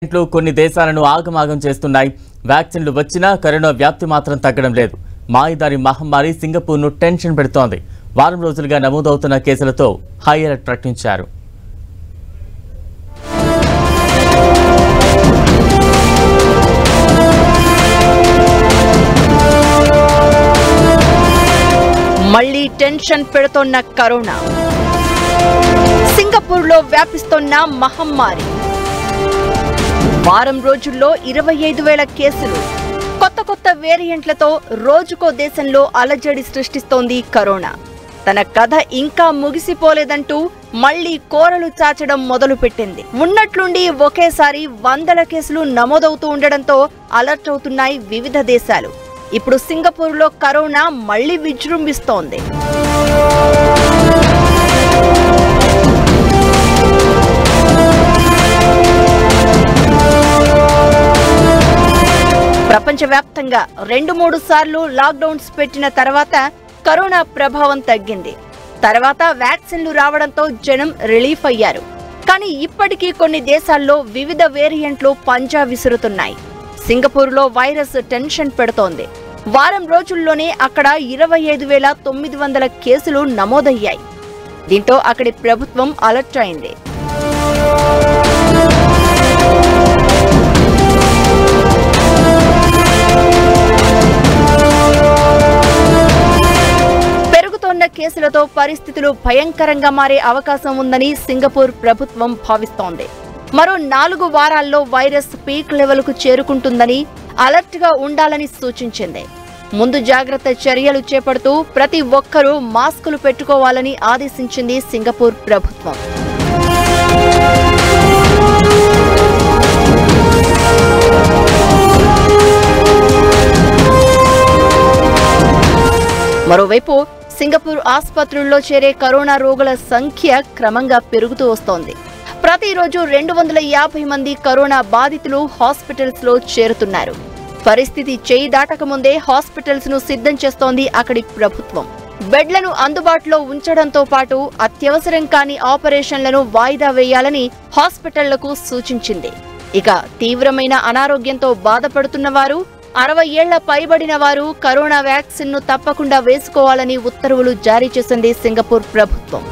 కొన్ని దేశాలను ఆగమాగం చేస్తున్నాయి. వ్యాక్సిన్లు వచ్చినా కరోనా వ్యాప్తి మాత్రం తగ్గడం లేదు. మాయదారి మహమ్మారి సింగపూర్ను టెన్షన్ పెడుతోంది. వారం రోజులుగా నమోదవుతున్న కేసులతో హై అలర్ట్ ప్రకటించారు. మళ్ళీ టెన్షన్ పెడుతోన్న కరోనా, సింగపూర్లో వ్యాపిస్తోన్న మహమ్మారి. వారం రోజుల్లో 25,000 కేసులు. కొత్త వేరియంట్లతో రోజుకో దేశంలో అలజడి సృష్టిస్తోంది కరోనా. తన కథ ఇంకా ముగిసిపోలేదంటూ మళ్లీ కోరలు చాచడం మొదలుపెట్టింది. ఉన్నట్లుండి ఒకేసారి వందల కేసులు నమోదవుతూ ఉండడంతో అలర్ట్ అవుతున్నాయి వివిధ దేశాలు. ఇప్పుడు సింగపూర్లో కరోనా మళ్లీ విజృంభిస్తోంది. ప్రపంచవ్యాప్తంగా 2-3 సార్లు లాక్డౌన్స్ పెట్టిన తర్వాత కరోనా ప్రభావం తగ్గింది. తర్వాత వ్యాక్సిన్లు రావడంతో జనం రిలీఫ్ అయ్యారు. కానీ ఇప్పటికీ కొన్ని దేశాల్లో వివిధ వేరియంట్లు పంజా విసురుతున్నాయి. సింగపూర్లో వైరస్ టెన్షన్ పెడుతోంది. వారం రోజుల్లోనే అక్కడ 25,900 కేసులు నమోదయ్యాయి. దీంతో అక్కడి ప్రభుత్వం అలర్ట్ అయింది. పెరుగుతోన్న కేసులతో పరిస్థితులు భయంకరంగా మారే అవకాశం ఉందని సింగపూర్ ప్రభుత్వం భావిస్తోంది. మరో 4 వారాల్లో వైరస్ పీక్ లెవెల్కు చేరుకుంటుందని, అలర్ట్ గా ఉండాలని సూచించింది. ముందు జాగ్రత్త చర్యలు చేపడుతూ ప్రతి ఒక్కరూ మాస్కులు పెట్టుకోవాలని ఆదేశించింది సింగపూర్ ప్రభుత్వం. మరోవైపు సింగపూర్ ఆసుపత్రుల్లో చేరే కరోనా రోగుల సంఖ్య క్రమంగా పెరుగుతూ వస్తోంది. ప్రతిరోజు 250 మంది కరోనా బాధితులు హాస్పిటల్స్ లో చేరుతున్నారు. పరిస్థితి చేయి దాటకముందే హాస్పిటల్స్ ను సిద్ధం చేస్తోంది అక్కడి ప్రభుత్వం. బెడ్లను అందుబాటులో ఉంచడంతో పాటు అత్యవసరం కాని ఆపరేషన్లను వాయిదా వేయాలని హాస్పిటళ్లకు సూచించింది. ఇక తీవ్రమైన అనారోగ్యంతో బాధపడుతున్న వారు, 60 ఏళ్ల పైబడిన వారు కరోనా వ్యాక్సిన్ ను తప్పకుండా వేసుకోవాలని ఉత్తర్వులు జారీ చేసింది సింగపూర్ ప్రభుత్వం.